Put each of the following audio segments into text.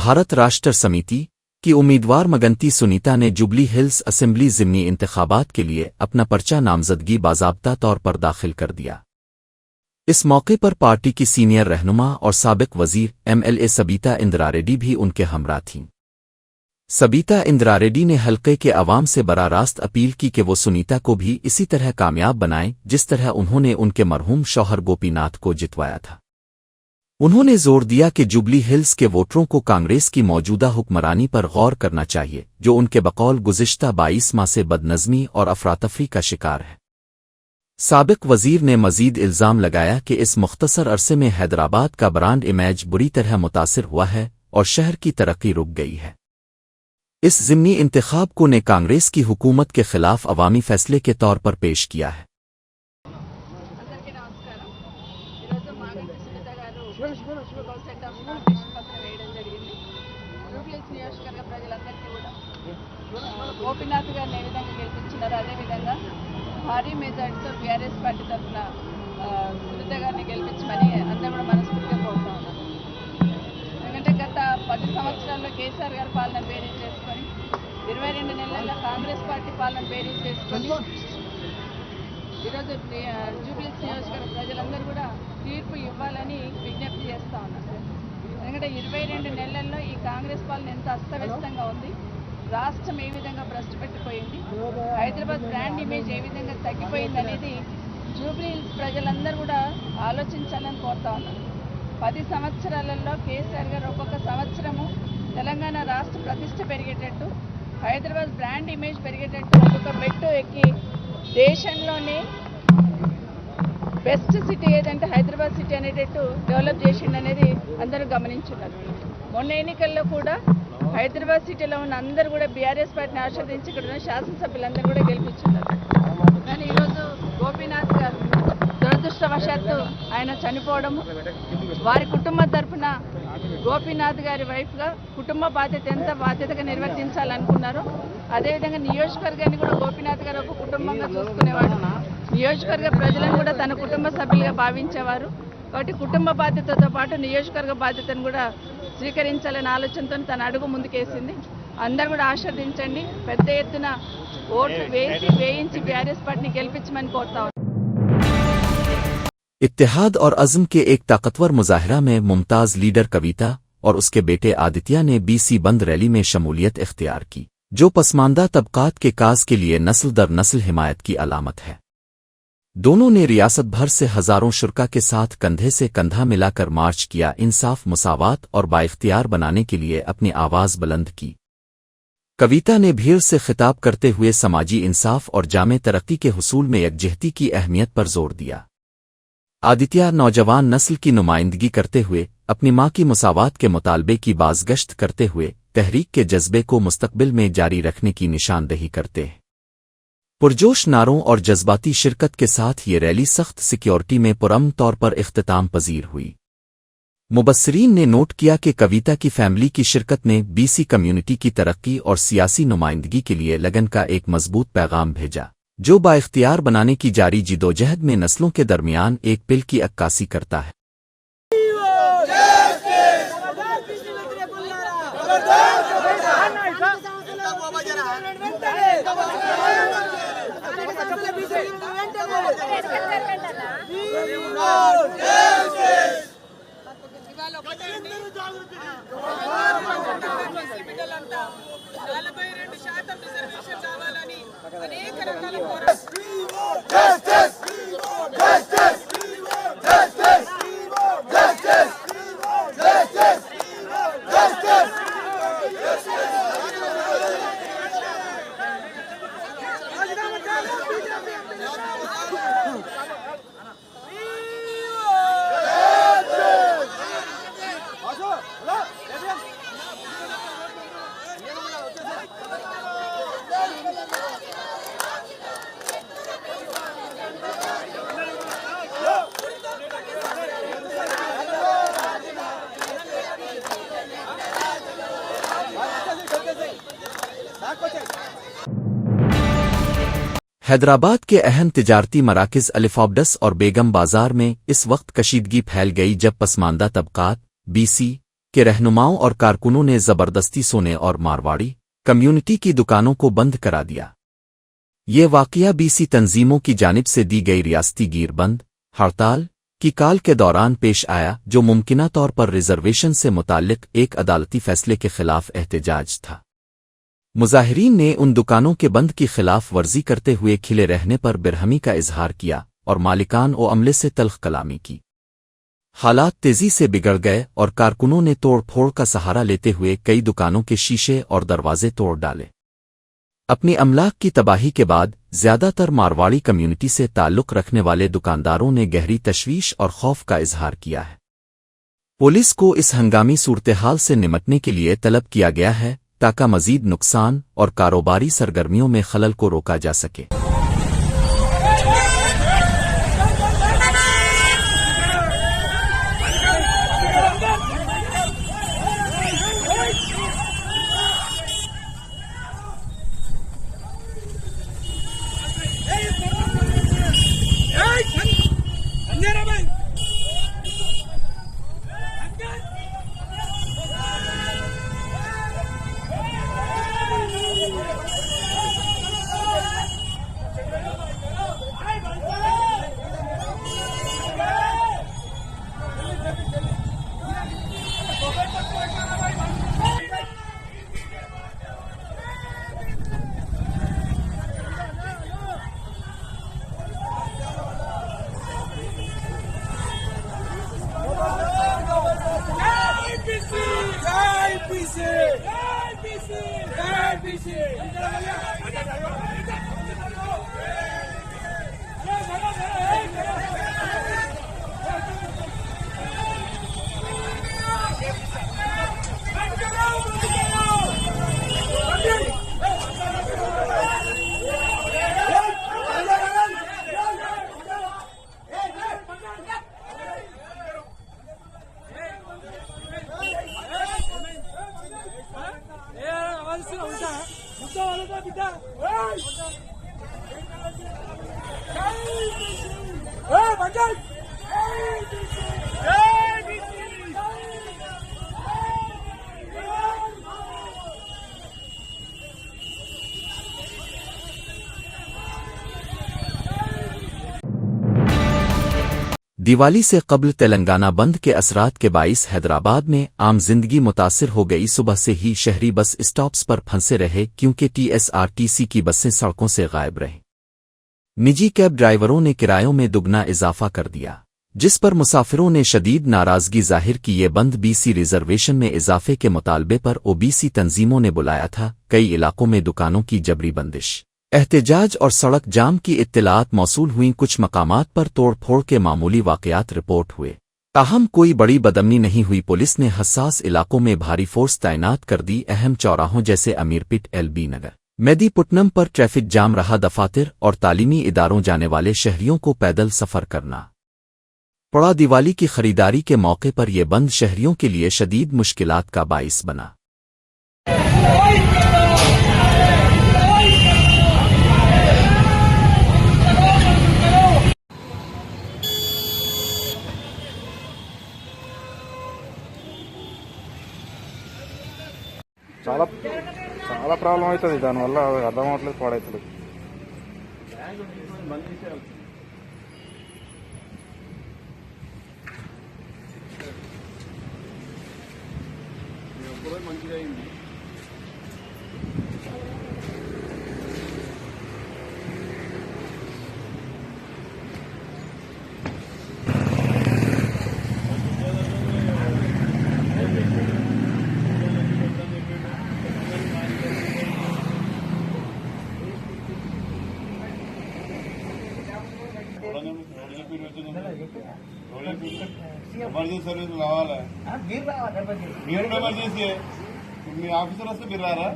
भारत राष्ट्र समिति की उम्मीदवार मगंती सुनीता ने जुबली हिल्स असेंबली ज़िमनी इंतखाबात के लिए अपना पर्चा नामजदगी बाज़ाब्ता तौर पर दाखिल कर दिया। इस मौके पर पार्टी की सीनियर रहनुमा और साबिक वजीर MLA सबीता इंदिरा रेड्डी भी उनके हमरा थीं। सबीता इंदिरा रेड्डी ने हल्के के अवाम से बराह रास्त अपील की कि वो सुनीता को भी इसी तरह कामयाब बनाएं जिस तरह उन्होंने उनके मरहूम शौहर गोपीनाथ को जितवाया था। उन्होंने जोर दिया कि जुबली हिल्स के वोटरों को कांग्रेस की मौजूदा हुक्मरानी पर गौर करना चाहिए, जो उनके बकौल गुज़िश्ता 22 माह से बदनज़मी और अफरातफरी का शिकार है। साबिक वजीर ने मजीद इल्ज़ाम लगाया कि इस मुख्तसर अरसे में हैदराबाद का ब्रांड इमेज बुरी तरह मुतासिर हुआ है और शहर की तरक्की रुक गई है। इस ज़िमनी इंतखाब को ने कांग्रेस की हुकूमत के खिलाफ अवामी फैसले के तौर पर पेश किया है। గోపీనాథ్ గారిని ఏ విధంగా గెలిపించినారో అదేవిధంగా భారీ మెజార్టీతో బీఆర్ఎస్ పార్టీ తరఫున సునీత గారిని గెలిపించమని అందరూ కూడా మనస్ఫూర్తిగా కోరుతా ఉన్నారు. ఎందుకంటే గత 10 సంవత్సరాల్లో కేసీఆర్ గారి పాలన బేరీజ్ చేసుకొని 22 నెలల్లో కాంగ్రెస్ పార్టీ పాలన బేరీజ్ చేసుకొని ఈరోజు జూబ్లీహిల్స్ నియోజకవర్గ ప్రజలందరూ కూడా తీర్పు ఇవ్వాలని విజ్ఞప్తి చేస్తూ ఉన్నారు. ఎందుకంటే 22 నెలల్లో ఈ కాంగ్రెస్ పాలన ఎంత అస్తవ్యస్తంగా ఉంది, రాష్ట్రం ఏ విధంగా భ్రష్టు పెట్టిపోయింది, హైదరాబాద్ బ్రాండ్ ఇమేజ్ ఏ విధంగా తగ్గిపోయింది అనేది జూబ్లీహిల్స్ ప్రజలందరూ కూడా ఆలోచించాలని కోరుతా ఉన్నారు. 10 సంవత్సరాలలో కేసీఆర్ గారు ఒక్కొక్క సంవత్సరము తెలంగాణ రాష్ట్ర ప్రతిష్ట పెరిగేటట్టు, హైదరాబాద్ బ్రాండ్ ఇమేజ్ పెరిగేటట్టు ఒక్కొక్క మెట్టు ఎక్కి దేశంలోనే బెస్ట్ సిటీ ఏదంటే హైదరాబాద్ సిటీ అనేటట్టు డెవలప్ చేసిండు అనేది అందరూ గమనించున్నారు. మొన్న ఎన్నికల్లో కూడా హైదరాబాద్ సిటీలో ఉన్న అందరూ కూడా బీఆర్ఎస్ పార్టీని ఆస్వాదించి ఇక్కడ ఉన్న శాసనసభ్యులందరూ కూడా గెలిపించున్నారు. కానీ ఈరోజు గోపీనాథ్ గారు దురదృష్టవశాత్తు ఆయన చనిపోవడము, వారి కుటుంబం తరఫున గోపీనాథ్ గారి వైఫ్గా కుటుంబ బాధ్యత ఎంత బాధ్యతగా నిర్వర్తించాలనుకున్నారో అదేవిధంగా నియోజకవర్గాన్ని కూడా గోపీనాథ్ గారు ఒక కుటుంబంగా చూసుకునేవాడు, నియోజకవర్గ ప్రజలను కూడా తన కుటుంబ సభ్యులుగా భావించేవారు. కాబట్టి కుటుంబ బాధ్యతతో పాటు నియోజకవర్గ బాధ్యతను కూడా స్వీకరించాలనే ఆలోచనతో తన అడుగు ముందుకేసింది. అందరూ కూడా ఆశీర్వదించండి, పెద్ద ఎత్తున ఓట్లు వేయించి బీఆర్ఎస్ పార్టీని గెలిపించమని కోరుతా ఉన్నాను. इत्तेहाद और अज़्म के एक ताकतवर मुजाहरा में मुमताज़ लीडर कविता और उसके बेटे आदित्य ने BC बंद रैली में शमूलियत इख्तियार की, जो पसमानदा तबकात के काज के लिए नस्ल दर नस्ल हिमायत की अलामत है। दोनों ने रियासत भर से हजारों शुरका के साथ कंधे से कंधा मिलाकर मार्च किया, इंसाफ, मुसावात और बाइख्तियार बनाने के लिए अपनी आवाज़ बुलंद की। कविता ने भीड़ से खिताब करते हुए समाजी इंसाफ और जामे तरक्की के हुसूल में यकजहती की अहमियत पर जोर दिया। आदित्य नौजवान नस्ल की नुमाइंदगी करते हुए अपनी मां की मुसावात के मुतालबे की बाज़गश्त करते हुए तहरीक के जज्बे को मुस्तकबिल में जारी रखने की निशानदही करते हैं। पुरजोश नारों और जज्बाती शिरकत के साथ ये रैली सख्त सिक्योरिटी में पुरअमन तौर पर इख्तिताम पजीर हुई। मुबस्सिरीन ने नोट किया कि कविता की फैमिली की शिरकत ने BC कम्युनिटी की तरक्की और सियासी नुमाइंदगी के लिए लगन का एक मजबूत पैगाम भेजा, जो बाइख्तियार बनाने की जारी जिदोजहद में नस्लों के दरमियान एक पिल की अक्कासी करता है। हैदराबाद के अहम तिजारती मराकिज़ अलिफाब्डस और बेगम बाजार में इस वक्त कशीदगी फैल गई जब पसमानदा तबकात BC के रहनुमाओं और कारकुनों ने जबरदस्ती सोने और मारवाड़ी कम्युनिटी की दुकानों को बंद करा दिया। ये वाकया बीसी तंजीमों की जानिब से दी गई रियासती गिरबंद हड़ताल की काल के दौरान पेश आया, जो मुमकिना तौर पर रिजर्वेशन से मुताल्लिक एक अदालती फैसले के खिलाफ एहतजाज था। मुजाहिरीन ने उन दुकानों के बंद की खिलाफ वर्जी करते हुए खिले रहने पर बिरहमी का इजहार किया और मालिकान व अमले से तल्ख कलामी की। हालात तेजी से बिगड़ गए और कारकुनों ने तोड़ फोड़ का सहारा लेते हुए कई दुकानों के शीशे और दरवाजे तोड़ डाले। अपनी अमलाक की तबाही के बाद ज्यादातर मारवाड़ी कम्युनिटी से ताल्लुक रखने वाले दुकानदारों ने गहरी तशवीश और खौफ का इजहार किया है। पुलिस को इस हंगामी सूरत-ए-हाल से निपटने के लिए तलब किया गया है ताकि मजीद नुकसान और कारोबारी सरगर्मियों में खलल को रोका जा सके। दिवाली से कबल तेलंगाना बंद के असरात के बाइस हैदराबाद में आम जिंदगी मुतासिर हो गई। सुबह से ही शहरी बस स्टॉप्स पर फंसे रहे क्योंकि टीएसआरटीसी की बसें सड़कों से गायब रहीं। निजी कैब ड्राइवरों ने किरायों में दुगना इजाफा कर दिया, जिस पर मुसाफिरों ने शदीद नाराजगी जाहिर की। ये बंद बीसी रिजर्वेशन में इजाफे के मुतालबे पर ओबीसी तंजीमों ने बुलाया था। कई इलाकों में दुकानों की जबरी बंदिश, एहतजाज और सड़क जाम की इत्तलात मौसूल हुई। कुछ मकामात पर तोड़ फोड़ के मामूली वाकयात रिपोर्ट हुए, ताहम कोई बड़ी बदअमनी नहीं हुई। पुलिस ने हसास इलाकों में भारी फोर्स तैनात कर दी। अहम चौराहों जैसे अमीरपेट, एलबी नगर, मेदीपुट्टनम पर ट्रैफिक जाम रहा। दफातर और तालीमी इदारों जाने वाले शहरियों को पैदल सफर करना पड़ा। दिवाली की खरीदारी के मौके पर यह बंद शहरियों के लिए शदीद मुश्किलात का बाइस बना। చాలా చాలా ప్రాబ్లం అవుతుంది దానివల్ల అర్థం అవ్వట్లేదు, పాడవుతుంది. మంచిగా అయింది. ఎమర్జెన్సీ సర్వీస్ రావాలా? మీరు ఎమర్జెన్సీ మీ ఆఫీసర్ వస్తే మీరు రారా?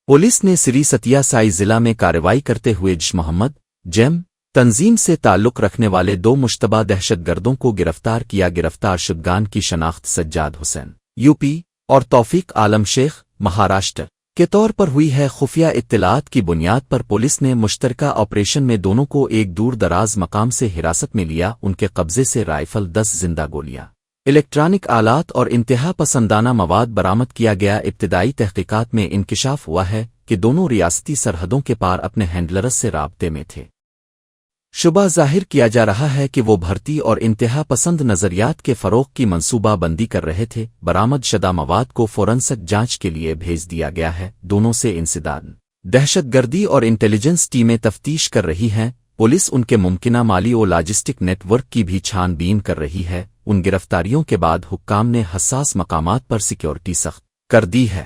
पुलिस ने श्री सतिया साई जिला में कार्रवाई करते हुए जश मोहम्मद जेम तंजीम से ताल्लुक रखने वाले 2 मुश्तबा दहशतगर्दों को गिरफ्तार किया। गिरफ्तार शुदगान की शनाख्त सज्जाद हुसैन यूपी और तौफीक आलम शेख महाराष्ट्र के तौर पर हुई है। खुफिया इत्तलात की बुनियाद पर पुलिस ने मुश्तरका ऑपरेशन में दोनों को एक दूर दराज मकाम से हिरासत में लिया। उनके कब्जे से राइफल, 10 जिंदा गोलियां, इलेक्ट्रॉनिक आलात और इंतहा पसंदाना मवाद बरामद किया गया। इब्तिदाई तहकीकात में इंकिशाफ हुआ है कि दोनों रियासती सरहदों के पार अपने हैंडलर्स से राब्ते में थे। शुबा जाहिर किया जा रहा है कि वो भर्ती और इंतहा पसंद नजरियात के फरोग की मंसूबा बंदी कर रहे थे। बरामद शदा मवाद को फोरेंसिक जांच के लिए भेज दिया गया है। दोनों से इंसदाद, दहशतगर्दी और इंटेलिजेंस टीमें तफ्तीश कर रही हैं। पुलिस उनके मुमकिना माली और लॉजिस्टिक नेटवर्क की भी छानबीन कर रही है। उन गिरफ्तारियों के बाद हुक्काम ने हसास मकामात पर सिक्योरिटी सख्त कर दी है।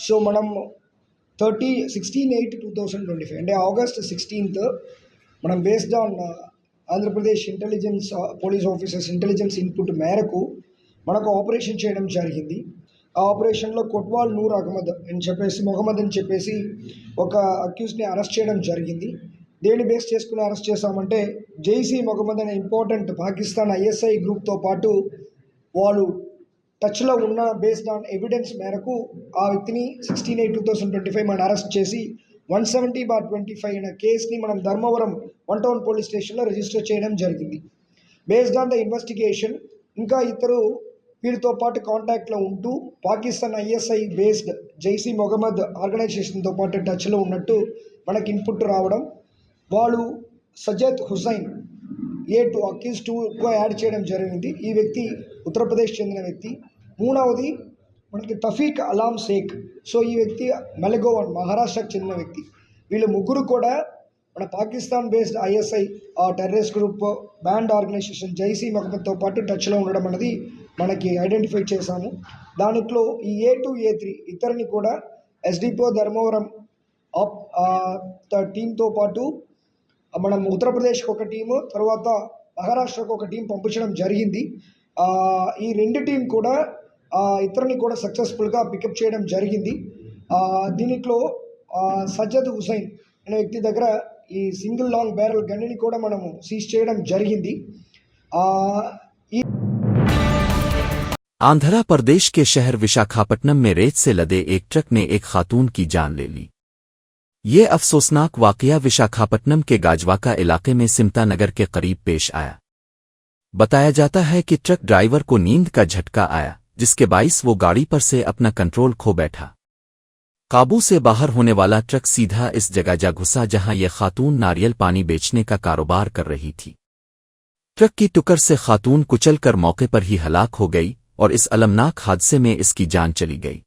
So మనం 16/8/2025 అంటే ఆగస్ట్ 16th మనం based on Andhra Pradesh intelligence police officers intelligence input మేరకు మనకు ఆపరేషన్ చేయడం జరిగింది. ఆ ఆపరేషన్లో కొట్వాల్ నూర్ అహ్మద్ అని చెప్పేసి మొహమ్మద్ అని చెప్పేసి ఒక అక్యూజ్ని అరెస్ట్ చేయడం జరిగింది. దేన్ని బేస్ చేసుకుని అరెస్ట్ చేశామంటే జైసీ మొహమ్మద్ అనే ఇంపార్టెంట్ పాకిస్తాన్ ISI గ్రూప్తో పాటు వాళ్ళు టచ్లో ఉన్న బేస్డ్ ఆన్ ఎవిడెన్స్ మేరకు ఆ వ్యక్తిని 16/8/2025 మనం అరెస్ట్ చేసి 170/25 అనే కేసుని మనం ధర్మవరం 1 టౌన్ పోలీస్ స్టేషన్లో రిజిస్టర్ చేయడం జరిగింది. బేస్డ్ ఆన్ ద ఇన్వెస్టిగేషన్ ఇంకా ఇద్దరు వీరితో పాటు కాంటాక్ట్లో ఉంటూ పాకిస్తాన్ ISI బేస్డ్ జైసీ మొహమ్మద్ ఆర్గనైజేషన్తో పాటు టచ్లో ఉన్నట్టు మనకి ఇన్పుట్ రావడం, వాళ్ళు సజ్జద్ హుసైన్ A2 అక్యూజ్ 2గా యాడ్ చేయడం జరిగింది. ఈ వ్యక్తి ఉత్తరప్రదేశ్ చెందిన వ్యక్తి. మూడవది మనకి తఫీక్ అలాం షేక్. సో ఈ వ్యక్తి మెలగోవన్ మహారాష్ట్రకు చెందిన వ్యక్తి. వీళ్ళు ముగ్గురు కూడా మన Pakistan based ISI terrorist group banned organisation Jaish మొహమ్మద్తో పాటు టచ్లో ఉండడం అనేది మనకి ఐడెంటిఫై చేశాము. దాంట్లో ఈ A2 A3 ఇద్దరిని కూడా SDPO ధర్మవరం టీంతో పాటు మనం ఉత్తరప్రదేశ్కి ఒక టీము, తర్వాత మహారాష్ట్రకు ఒక టీం పంపించడం జరిగింది. ఈ 2 టీం కూడా ఇతరుని కూడా సక్సెస్ఫుల్గా పికప్ చేయడం జరిగింది. దీనిలో సజ్జద్ హుసైన్ అనే వ్యక్తి దగ్గర ఈ సింగిల్ లాంగ్ బ్యారల్ గన్నుని కూడా మనము సీజ్ చేయడం జరిగింది. आंध्र प्रदेश के शहर विशाखापट्टनम में रेत से लदे एक ट्रक ने एक खातून की जान ले ली। ये अफसोसनाक वाकया विशाखापट्टनम के गाजवाका इलाके में सिमता नगर के करीब पेश आया। बताया जाता है कि ट्रक ड्राइवर को नींद का झटका आया, जिसके बाइस वो गाड़ी पर से अपना कंट्रोल खो बैठा। काबू से बाहर होने वाला ट्रक सीधा इस जगह जा घुसा जहां यह खातून नारियल पानी बेचने का कारोबार कर रही थी। ट्रक की टुकर से खातून कुचलकर मौके पर ही हलाक हो गई और इस अलमनाक हादसे में इसकी जान चली गई।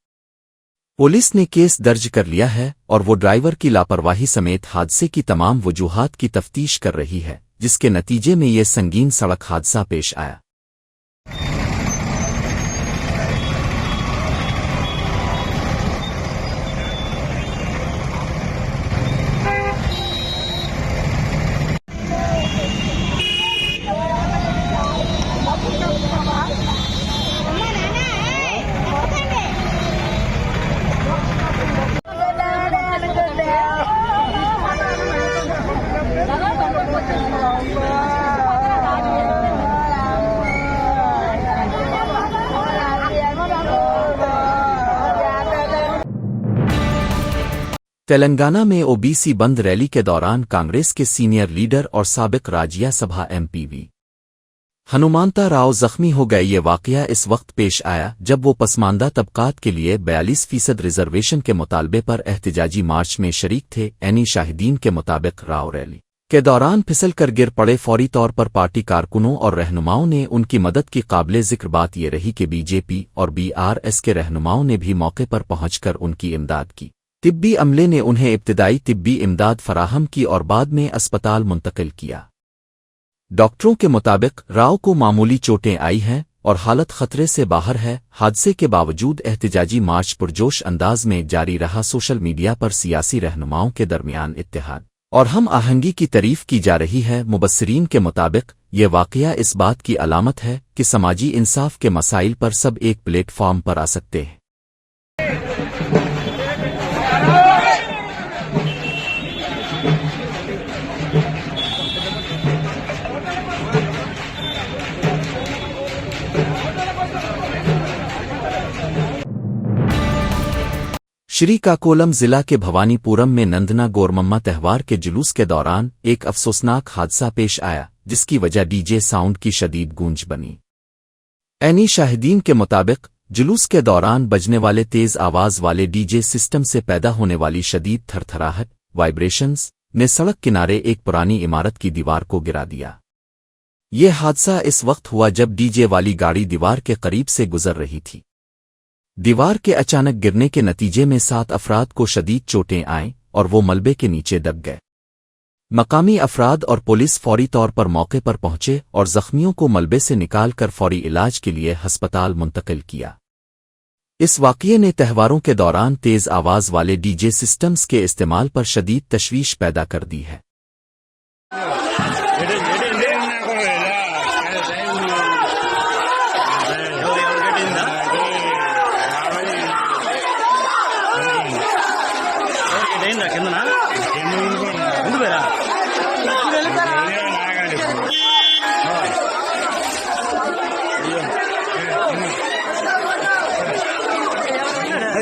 पुलिस ने केस दर्ज कर लिया है और वो ड्राइवर की लापरवाही समेत हादसे की तमाम वजूहात की तफ्तीश कर रही है, जिसके नतीजे में ये संगीन सड़क हादसा पेश आया। तेलंगाना में ओबीसी बंद रैली के दौरान कांग्रेस के सीनियर लीडर और साबिक राज्यसभा MP हनुमांता राव जख्मी हो गए। ये वाकया इस वक्त पेश आया जब वो पसमानदा तबकात के लिए 42% रिजर्वेशन के मुतालबे पर एहतजाजी मार्च में शरीक थे। एनी शाहिदीन के मुताबिक राव रैली के दौरान फिसल कर गिर पड़े। फौरी तौर पर पार्टी कारकुनों और रहनुमाओं ने उनकी मदद की। काबिले जिक्र बात ये रही कि BJP और BRS के रहनुमाओं ने भी मौके पर पहुंचकर उनकी इमदाद की। तिब्बी अमले ने उन्हें इब्तिदाई तिब्बी इमदाद फराहम की और बाद में अस्पताल मुंतकिल किया। डॉक्टरों के मुताबिक राव को मामूली चोटें आई हैं और हालत खतरे से बाहर है। हादसे के बावजूद एहतजाजी मार्च पुरजोश अंदाज में जारी रहा। सोशल मीडिया पर सियासी रहनुमाओं के दरमियान इत्तेहाद और हम आहंगी की तारीफ की जा रही है। मुबस्सिरीन के मुताबिक ये वाकया इस बात की अलामत है कि समाजी इंसाफ के मसाइल पर सब एक प्लेटफॉर्म पर आ सकते हैं। श्रीकाकुलम जिला के भवानीपुरम में नंदना गौरमम्मा त्यौहार के जुलूस के दौरान एक अफसोसनाक हादसा पेश आया, जिसकी वजह डीजे साउंड की शदीद गूंज बनी। ऐनी शाहिदीन के मुताबिक जुलूस के दौरान बजने वाले तेज आवाज वाले डीजे सिस्टम से पैदा होने वाली शदीद थरथराहट वाइब्रेशंस ने सड़क किनारे एक पुरानी इमारत की दीवार को गिरा दिया। ये हादसा इस वक्त हुआ जब डीजे वाली गाड़ी दीवार के करीब से गुजर रही थी। दीवार के अचानक गिरने के नतीजे में 7 अफराद को शदीद चोटें आईं और वो मलबे के नीचे दब गए। मकामी अफराद और पुलिस फौरी तौर पर मौके पर पहुंचे और जख्मियों को मलबे से निकालकर फौरी इलाज के लिए अस्पताल मुंतकिल किया। इस वाक़ये ने त्यौहारों के दौरान तेज आवाज वाले डीजे सिस्टम्स के इस्तेमाल पर शदीद तशवीश पैदा कर दी है।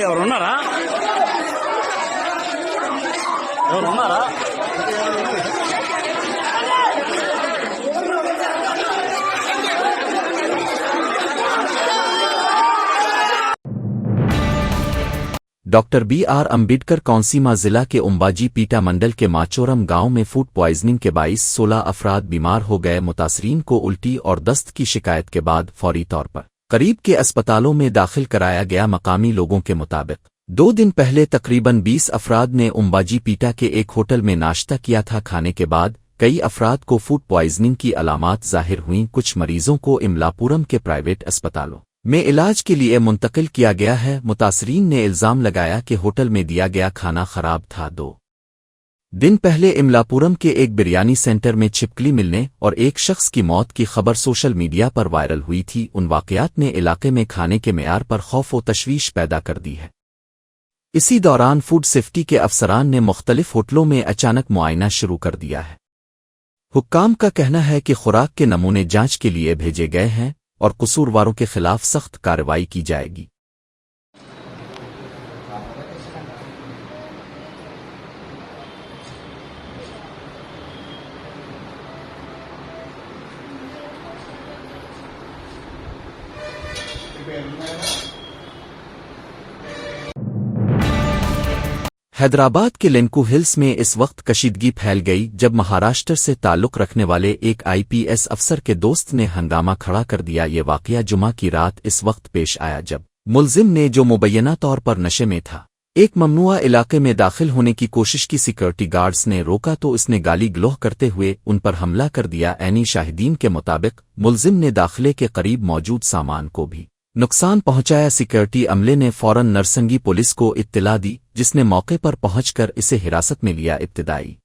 ఎవరున్నారా ఎవరున్నారా डॉक्टर BR अम्बेडकर कौंसीमा जिला के उम्बाजी पीटा मंडल के माचोरम गांव में फूड पॉइजनिंग के बाइस 16 अफराद बीमार हो गए। मुतासरीन को उल्टी और दस्त की शिकायत के बाद फौरी तौर पर करीब के अस्पतालों में दाखिल कराया गया। मकामी लोगों के मुताबिक 2 दिन पहले तकरीबन 20 अफराद ने उम्बाजी पीटा के एक होटल में नाश्ता किया था। खाने के बाद कई अफराद को फूड पॉइजनिंग की अलामात जाहिर हुईं। कुछ मरीजों को इमलापुरम के प्राइवेट अस्पतालों में इलाज के लिए मुंतकिल किया गया है। मुतासरीन ने इल्जाम लगाया कि होटल में दिया गया खाना खराब था। 2 दिन पहले इमलापुरम के एक बिरयानी सेंटर में छिपकली मिलने और एक शख्स की मौत की खबर सोशल मीडिया पर वायरल हुई थी। उन वाक़यात ने इलाके में खाने के मेयार पर खौफ व तशवीश पैदा कर दी है। इसी दौरान फूड सेफ्टी के अफसरान ने मुख्तलिफ होटलों में अचानक मुआयना शुरू कर दिया है। हुक्काम का कहना है कि खुराक के नमूने जांच के लिए भेजे गए हैं और कसूरवारों के खिलाफ सख्त कार्रवाई की जाएगी। हैदराबाद के लेंकू हिल्स में इस वक्त कशीदगी फैल गई जब महाराष्ट्र से ताल्लुक रखने वाले एक IPS अफसर के दोस्त ने हंगामा खड़ा कर दिया। ये वाक़या जुमा की रात इस वक्त पेश आया जब मुल्जिम ने, जो मुबैना तौर पर नशे में था, एक ममनुआ इलाके में दाखिल होने की कोशिश की। सिक्योरिटी गार्ड्स ने रोका तो इसने गाली गलौह करते हुए उन पर हमला कर दिया। ऐनी शाहिदीन के मुताबिक मुल्जिम ने दाखिले के करीब मौजूद सामान को भी नुकसान पहुंचाया। सिक्योरिटी अमले ने फौरन नरसंगी पुलिस को इत्तला दी, जिसने मौके पर पहुंचकर इसे हिरासत में लिया। इब्तिदाई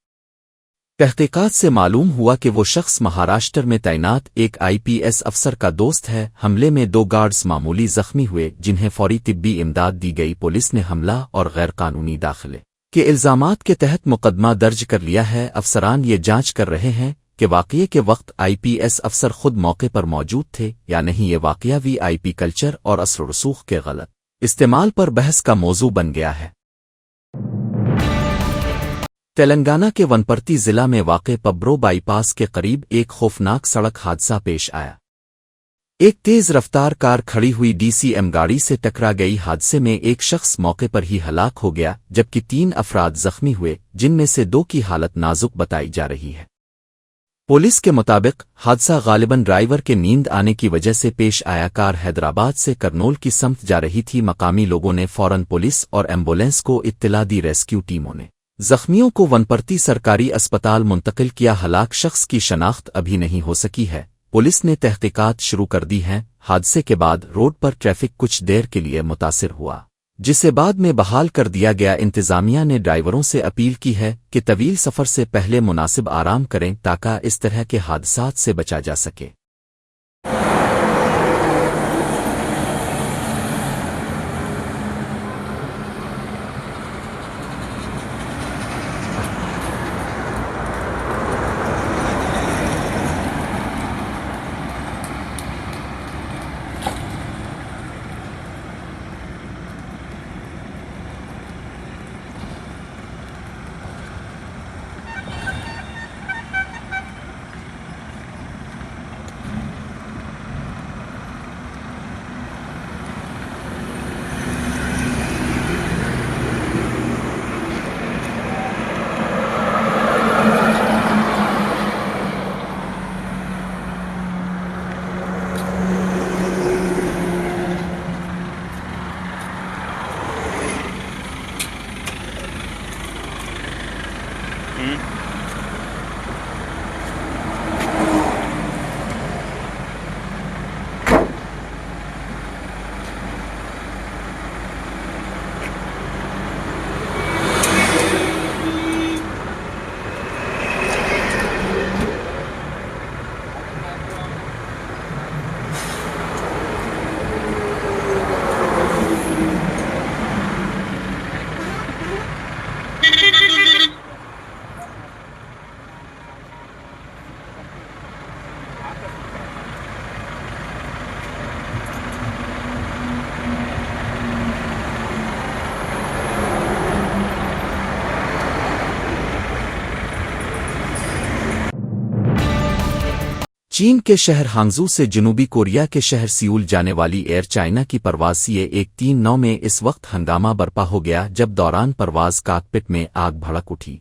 तहकीकात से मालूम हुआ कि वो शख्स महाराष्ट्र में तैनात एक IPS अफसर का दोस्त है। हमले में 2 गार्ड्स मामूली जख्मी हुए, जिन्हें फौरी तिब्बी इमदाद दी गई। पुलिस ने हमला और गैरकानूनी दाखिले के इल्जामात के तहत मुकदमा दर्ज कर लिया है। अफसरान ये जांच कर रहे हैं कि वाक़ये के वक्त IPS अफसर खुद मौके पर मौजूद थे या नहीं। ये वाक़या VIP कल्चर और असर रसूख के गलत इस्तेमाल पर बहस का मौजू बन गया है। तेलंगाना के वनपर्ती जिला में वाक़े पब्रो बाईपास के करीब एक खौफनाक सड़क हादसा पेश आया। एक तेज रफ्तार कार खड़ी हुई DCM गाड़ी से टकरा गई। हादसे में एक शख्स मौके पर ही हलाक हो गया, जबकि 3 अफराद जख्मी हुए, जिनमें से 2 की हालत नाजुक बताई जा रही है। पुलिस के मुताबिक हादसा गालिबन ड्राइवर के नींद आने की वजह से पेश आया। कार हैदराबाद से करनौल की समत जा रही थी। मकामी लोगों ने फौरन पुलिस और एम्बुलेंस को इत्तला दी। रेस्क्यू टीमों ने जख्मियों को वनपर्ती सरकारी अस्पताल मुंतकिल किया। हलाक शख्स की शनाख्त अभी नहीं हो सकी है। पुलिस ने तहकीकात शुरू कर दी हैं। हादसे के बाद रोड पर ट्रैफिक कुछ देर के लिए मुतासिर हुआ, जिसे बाद में बहाल कर दिया गया। इंतजामिया ने ड्राइवरों से अपील की है कि तवील सफ़र से पहले मुनासिब आराम करें ताकि इस तरह के हादसात से बचा जा सके। चीन के शहर हांगजू से जनूबी कोरिया के शहर सियूल जाने वाली एयर चाइना की परवाज CA-139 में इस वक्त हंगामा बरपा हो गया जब दौरान परवाज कॉकपिट में आग भड़क उठी।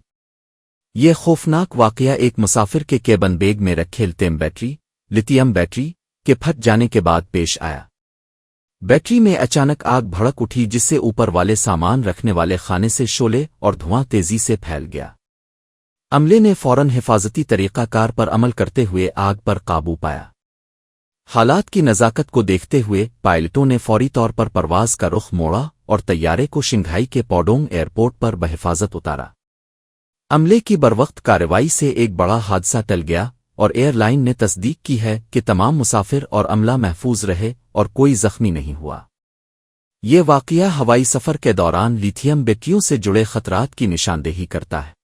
ये खौफनाक वाकया एक मुसाफिर के केबिन बैग में रखे लिथियम बैटरी के फट जाने के बाद पेश आया। बैटरी में अचानक आग भड़क उठी जिससे ऊपर वाले सामान रखने वाले खाने से शोले और धुआं तेजी से फैल गया। अमले ने फौरन हिफाजती तरीक़ाकार पर अमल करते हुए आग पर काबू पाया। हालात की नज़ाकत को देखते हुए पायलटों ने फौरी तौर पर परवाज का रुख मोड़ा और तैयारे को शिंघाई के पोडोंग एयरपोर्ट पर बहिफाजत उतारा। अमले की बरवक्त कार्रवाई से एक बड़ा हादसा टल गया और एयरलाइन ने तस्दीक की है कि तमाम मुसाफिर और अमला महफूज रहे और कोई जख्मी नहीं हुआ। ये वाकया हवाई सफ़र के दौरान लिथियम बैटरियों से जुड़े खतरात की निशानदेही करता है।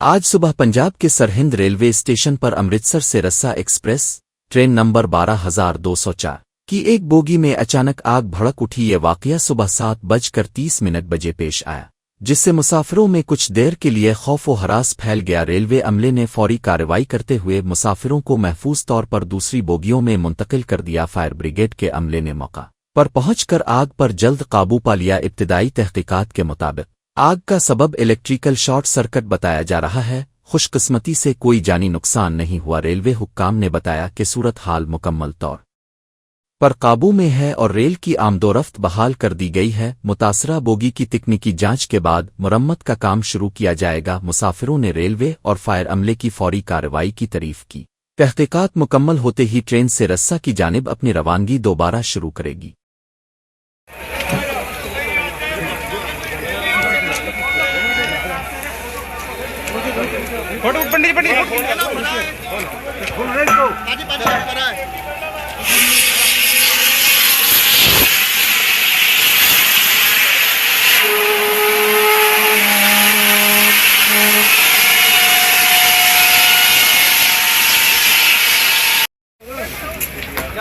आज सुबह पंजाब के सरहिंद रेलवे स्टेशन पर अमृतसर से रस्सा एक्सप्रेस ट्रेन नंबर 12204 की एक बोगी में अचानक आग भड़क उठी। ये वाकया सुबह 7:30 पेश आया, जिससे मुसाफिरों में कुछ देर के लिए खौफ व हरास फैल गया। रेलवे अमले ने फौरी कार्रवाई करते हुए मुसाफिरों को महफूज तौर पर दूसरी बोगियों में मुंतकिल कर दिया। फायर ब्रिगेड के अमले ने मौका पर पहुंचकर आग पर जल्द काबू पा लिया। इब्तिदाई तहकीकात के मुताबिक आग का सबब इलेक्ट्रिकल शॉर्ट सर्किट बताया जा रहा है। खुशकिस्मती से कोई जानी नुकसान नहीं हुआ। रेलवे हुक्काम ने बताया कि सूरत हाल मुकम्मल तौर पर काबू में है और रेल की आमदोरफ्त बहाल कर दी गई है। मुतासरा बोगी की तकनीकी जांच के बाद मुरम्मत का काम शुरू किया जाएगा। मुसाफिरों ने रेलवे और फायर अमले की फौरी कार्रवाई की तारीफ की। तहकीकात मुकम्मल होते ही ट्रेन से रस्सा की जानिब अपनी रवानगी दोबारा शुरू करेगी।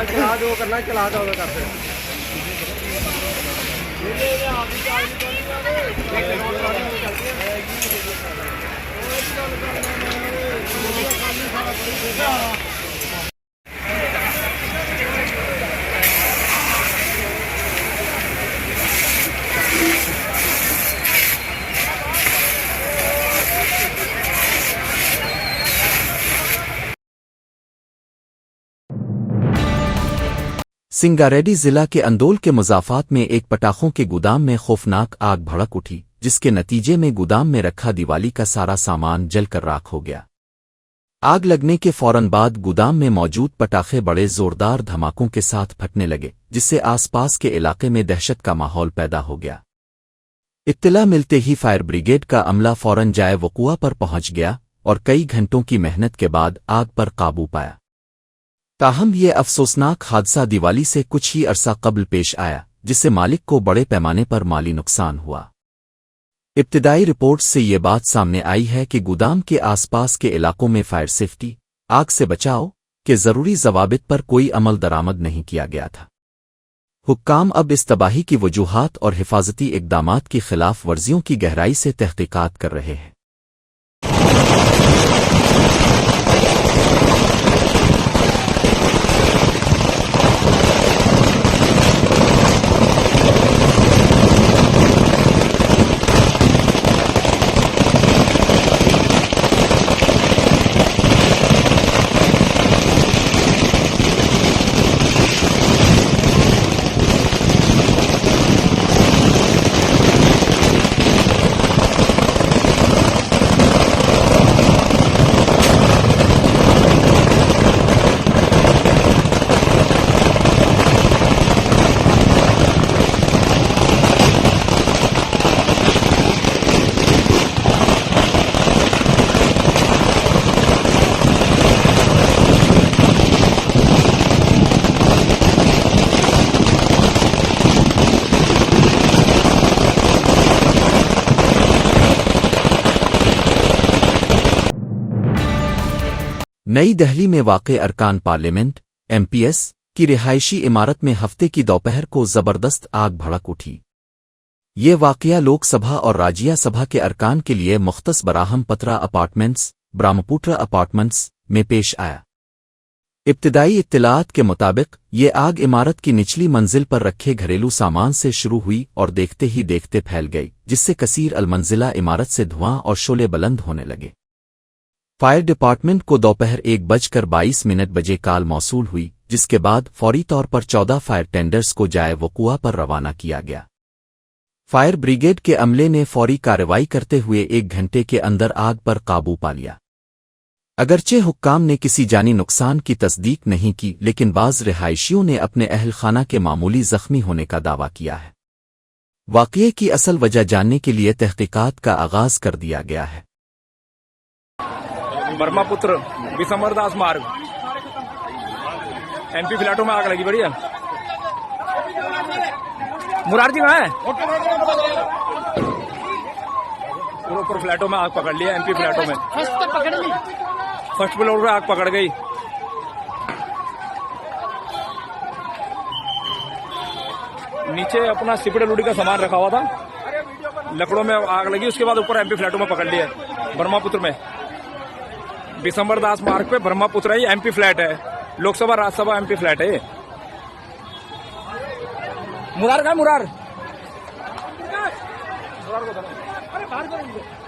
चला दो करना चला दो करते सिंगारेड्डी जिला के अंदोल के मुजाफात में एक पटाखों के गोदाम में खौफनाक आग भड़क उठी, जिसके नतीजे में गोदाम में रखा दिवाली का सारा सामान जलकर राख हो गया। आग लगने के फौरन बाद गोदाम में मौजूद पटाखे बड़े जोरदार धमाकों के साथ फटने लगे, जिससे आसपास के इलाके में दहशत का माहौल पैदा हो गया। इत्तला मिलते ही फायर ब्रिगेड का अमला फौरन जाए वक़ुआ पर पहुंच गया और कई घंटों की मेहनत के बाद आग पर काबू पाया। ताहम ये अफसोसनाक हादसा दिवाली से कुछ ही अरसा कबल पेश आया, जिससे मालिक को बड़े पैमाने पर माली नुकसान हुआ। इब्तिदाई रिपोर्ट से ये बात सामने आई है कि गोदाम के आसपास के इलाकों में फायर सेफ्टी, आग से बचाव के ज़रूरी ज़वाबित पर कोई अमल दरामद नहीं किया गया था। हुक्काम अब इस तबाही की वजूहात और हिफाजती इक़दामात की खिलाफ वर्जियों की गहराई से तहकीकात कर रहे हैं। नई दिल्ली में वाक़े अरकान पार्लियामेंट MPS की रिहायशी इमारत में हफ्ते की दोपहर को ज़बरदस्त आग भड़क उठी। ये वाक़या लोकसभा और राज्य सभा के अरकान के लिए मुख्तस बराहम पत्रा अपार्टमेंट्स ब्रह्मपुत्र अपार्टमेंट्स में पेश आया। इब्तिदाई इत्तलात के मुताबिक ये आग इमारत की निचली मंजिल पर रखे घरेलू सामान से शुरू हुई और देखते ही देखते फैल गई, जिससे कसीर अलमंजिला इमारत से धुआं और शोले बुलंद होने लगे। फायर डिपार्टमेंट को दोपहर 1:22 बजे कॉल मौसूल हुई, जिसके बाद फौरी तौर पर 14 फायर टेंडर्स को जाए वकुआ पर रवाना किया गया। फायर ब्रिगेड के अमले ने फौरी कार्रवाई करते हुए 1 घंटे के अंदर आग पर काबू पा लिया। अगरचे हुक्काम ने किसी जानी नुकसान की तस्दीक नहीं की, लेकिन बाज़ रिहायशियों ने अपने अहल खाना के मामूली जख्मी होने का दावा किया है। वाक़ये की असल वजह जानने के लिए तहकीकात का आगाज कर दिया गया है। ब्रह्मपुत्र विशंबरदास मार्ग एमपी फ्लैटों में आग लगी। बढ़िया मुरार जी कहाँ है? ऊपर फ्लैटों में आग पकड़ लिया। एमपी फ्लैटों में फर्स्ट फ्लोर पे आग पकड़ गई। नीचे अपना सिपड़े लुड़ी का सामान रखा हुआ था, लकड़ों में आग लगी। उसके बाद ऊपर एमपी फ्लैटों में पकड़ लिया। ब्रह्मपुत्र में विशंबरदास मार्ग पे ब्रह्मपुत्र ही एमपी फ्लैट है। लोकसभा राज्यसभा एमपी फ्लैट है। मुरार का मुरार को